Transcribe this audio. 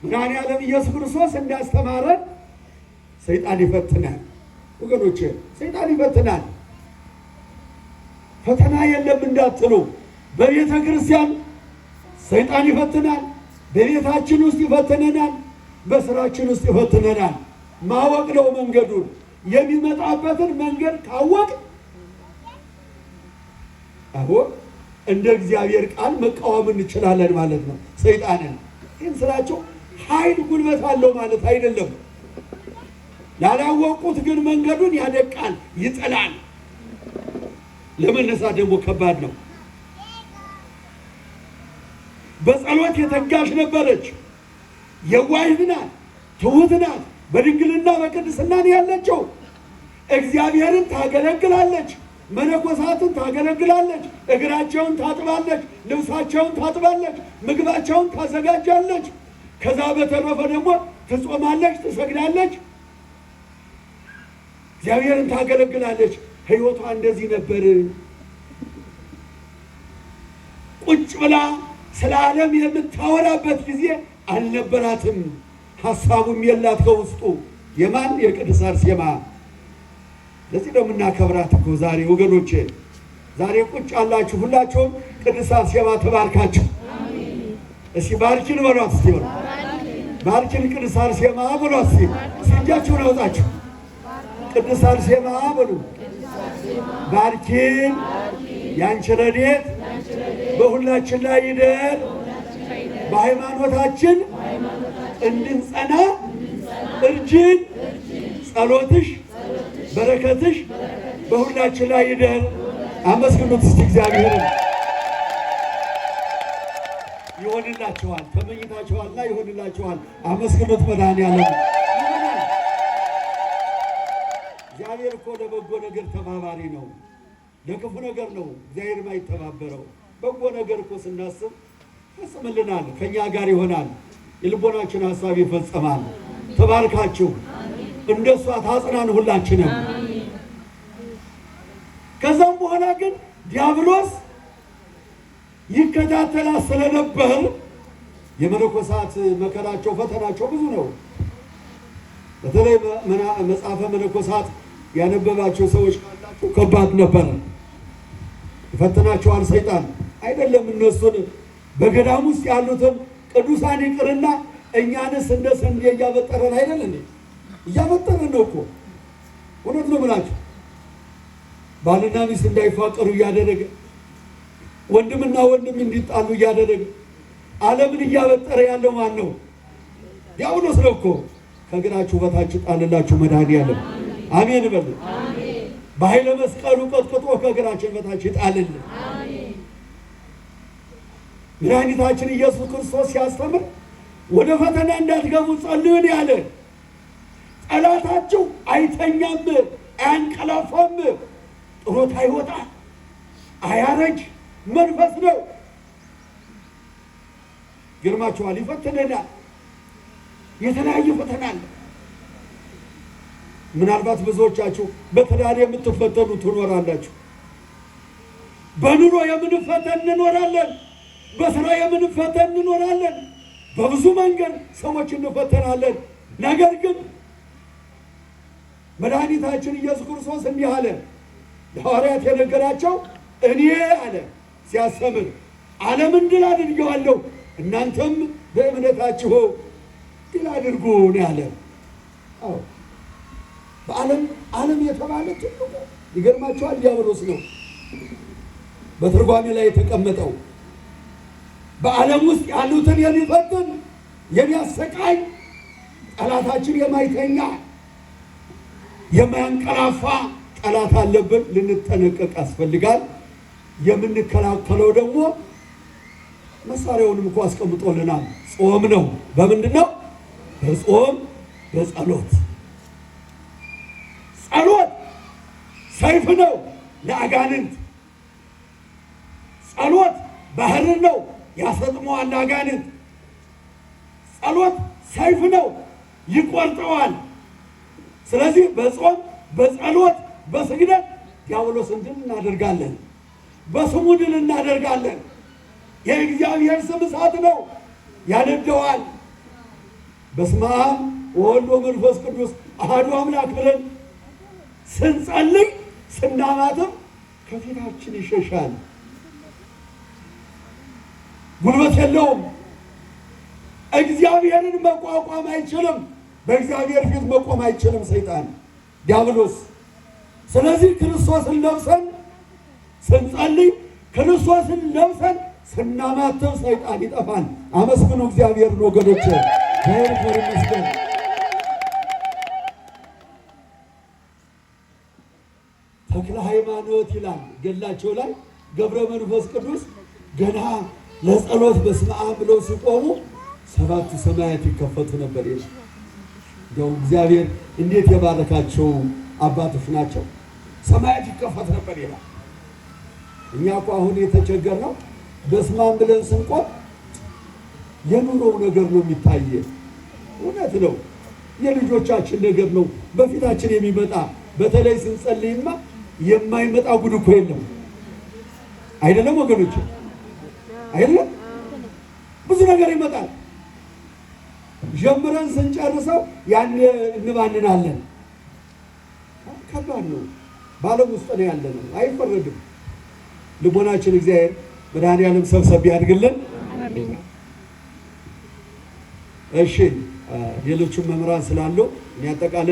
መድኃኔዓለም ኢየሱስ ክርስቶስ እንዳስተማረን ሰይጣን ይፈትናል። ወገኖቼ ሰይጣን ይፈትናል። ፈተና የለም እንዳትሉ፣ በቤተ ክርስቲያን ሰይጣን ይፈትናል። በቤታችን ውስጥ ይፈትነናል። በስራችን ውስጥ ይፈትነናል። ማወቅ ነው መንገዱን። የሚመጣበትን መንገድ ካወቅ አሁን እንደ እግዚአብሔር ቃል መቃወም እንችላለን ማለት ነው ሰይጣንን። ይህን ስላቸው ኃይል ጉልበት አለው ማለት አይደለም። ላላወቁት ግን መንገዱን ያደቃል፣ ይጥላል። ለመነሳት ደግሞ ከባድ ነው። በጸሎት የተጋሽ ነበረች። የዋህ ናት፣ ትሁት ናት። በድንግልና በቅድስና ያለችው እግዚአብሔርን ታገለግላለች። መነኮሳትን ታገለግላለች። እግራቸውን ታጥባለች፣ ልብሳቸውን ታጥባለች፣ ምግባቸውን ታዘጋጃለች። ከዛ በተረፈ ደግሞ ትጾማለች፣ ትሰግዳለች፣ እግዚአብሔርን ታገለግላለች። ሕይወቷ እንደዚህ ነበር። ቁጭ ብላ ስለ ዓለም የምታወራበት ጊዜ አልነበራትም። ሐሳቡም የላት ከውስጡ። የማን የቅድስት አርሴማ። ለዚህ ነው የምናከብራት እኮ ዛሬ ወገኖቼ። ዛሬ ቁጭ አላችሁ ሁላችሁም ቅድስት አርሴማ ተባርካችሁ። እስኪ ባርኪን በሏት። እስኪ በሉ ባርኪን ቅድስት አርሴማ በሏት። እስኪ እጃችሁን አውጣችሁ ቅድስት አርሴማ በሉ። ባርኪን ያንቺ ረድኤት በሁላችን ላይ ይደር። በሃይማኖታችን እንድንጸና እርጅን። ጸሎትሽ በረከትሽ በሁላችን ላይ ይደር። አመስግኑት እስቲ እግዚአብሔርን። ይሆንላችኋል፣ ተመኝታችኋልና ይሆንላችኋል። አመስግኑት መድኃኔዓለም። እግዚአብሔር እኮ ለበጎ ነገር ተባባሪ ነው። ለክፉ ነገር ነው እግዚአብሔር የማይተባበረው። በጎ ነገር እኮ ስናስብ ይፈጽምልናል፣ ከእኛ ጋር ይሆናል፣ የልቦናችን ሐሳብ ይፈጸማል። ተባርካችሁ እንደሷ ታጽናን ሁላችንም። ከዛም በኋላ ግን ዲያብሎስ ይከታተላት ስለነበር የመነኮሳት መከራቸው ፈተናቸው ብዙ ነው። በተለይ መጽሐፈ መነኮሳት ያነበባቸው ሰዎች ካላችሁ ከባድ ነበር። ይፈትናቸዋል ሰይጣን። አይደለም እነሱን በገዳም ውስጥ ያሉትን ቅዱሳን ይቅርና እኛንስ እንደ ስንዴ እያበጠረን አይደል እንዴ? እያበጠረን ነው እኮ። እውነት ነው ብላችሁ ባልና ሚስት እንዳይፋቀሩ እያደረገ፣ ወንድምና ወንድም እንዲጣሉ እያደረገ ዓለምን እያበጠረ ያለው ማን ነው? ዲያብሎስ ነው እኮ። ከእግራችሁ በታች ጣልላችሁ መድኃኔዓለም። አሜን በሉ። በኃይለ መስቀሉ ቀጥቅጦ ከእግራችን በታች ይጣልልን። መድኃኒታችን ኢየሱስ ክርስቶስ ሲያስተምር ወደ ፈተና እንዳትገቡ ጸልዩን ያለ። ጠላታችሁ አይተኛም፣ አያንቀላፋም፣ ጥሮት አይወጣ፣ አያረጅ መንፈስ ነው። ግርማችኋል፣ ይፈትነናል። የተለያየ ፈተና አለ። ምናልባት ብዙዎቻችሁ በትዳር የምትፈተኑ ትኖራላችሁ። በኑሮ የምንፈተን እንኖራለን። በስራ የምንፈተን እንኖራለን። በብዙ መንገድ ሰዎች እንፈተናለን። ነገር ግን መድኃኒታችን ኢየሱስ ክርስቶስ እንዲህ አለ። ለሐዋርያት የነገራቸው እኔ አለ ሲያስተምር ዓለምን ድል አድርጌዋለሁ፣ እናንተም በእምነታችሁ ድል አድርጉ ነው ያለ። አዎ ዓለም የተባለ ትልቁ ይገርማችኋል ዲያብሎስ ነው በትርጓሜ ላይ የተቀመጠው። በዓለም ውስጥ ያሉትን የሚፈትን የሚያሰቃይ ጠላታችን የማይተኛ የማያንቀላፋ ጠላት አለብን። ልንጠነቀቅ ያስፈልጋል። የምንከላከለው ደግሞ መሳሪያውንም እኮ አስቀምጦልናል። ጾም ነው። በምንድን ነው? በጾም በጸሎት። ጸሎት ሰይፍ ነው ለአጋንንት። ጸሎት ባህር ነው ያሰጥመዋል አጋንንት። ጸሎት ሰይፍ ነው ይቆርጠዋል። ስለዚህ በጾም በጸሎት በስግደት ዲያብሎስን ድል እናደርጋለን። በስሙ ድል እናደርጋለን። የእግዚአብሔር ስም እሳት ነው ያነደዋል። በስመ አብ ወወልድ ወመንፈስ ቅዱስ አሐዱ አምላክ ብለን ስንጸልይ ስናማትም ከፊታችን ይሸሻል። ጉልበት የለውም። እግዚአብሔርን መቋቋም አይችልም። በእግዚአብሔር ፊት መቆም አይችልም ሰይጣን ዲያብሎስ። ስለዚህ ክርስቶስን ለብሰን ስንጸልይ፣ ክርስቶስን ለብሰን ስናማትብ ሰይጣን ይጠፋል። አመስግኑ እግዚአብሔርን ወገኖች። እግዚአብሔር ይመስገን። ተክለ ሃይማኖት ይላል ገድላቸው ላይ ገብረ መንፈስ ቅዱስ ገና ለጸሎት በስመ አብ ብለው ሲቆሙ ሰባቱ ሰማያት ይከፈቱ ነበር ይላል። እንደው እግዚአብሔር እንዴት የባረካቸው አባቶች ናቸው። ሰማያት ይከፈት ነበር ይላል። እኛ እኮ አሁን የተቸገርነው በስመ አብ ብለን ስንቆም የኑሮው ነገር ነው የሚታየ። እውነት ነው፣ የልጆቻችን ነገር ነው በፊታችን የሚመጣ። በተለይ ስንጸልይማ የማይመጣ ጉድ እኮ የለም። አይደለም ወገኖች? አይደለም? ብዙ ነገር ይመጣል። ጀምረን ስንጨርሰው ያን እንባንናለን። ከባድ ነው። ባለም ውስጥ ነው ያለ ነው። አይፈረድም። ልቦናችን እግዚአብሔር መድኃኔዓለም ሰብሰብ ያድርግልን። እሺ ሌሎችም መምህራን ስላሉ እኔ አጠቃላይ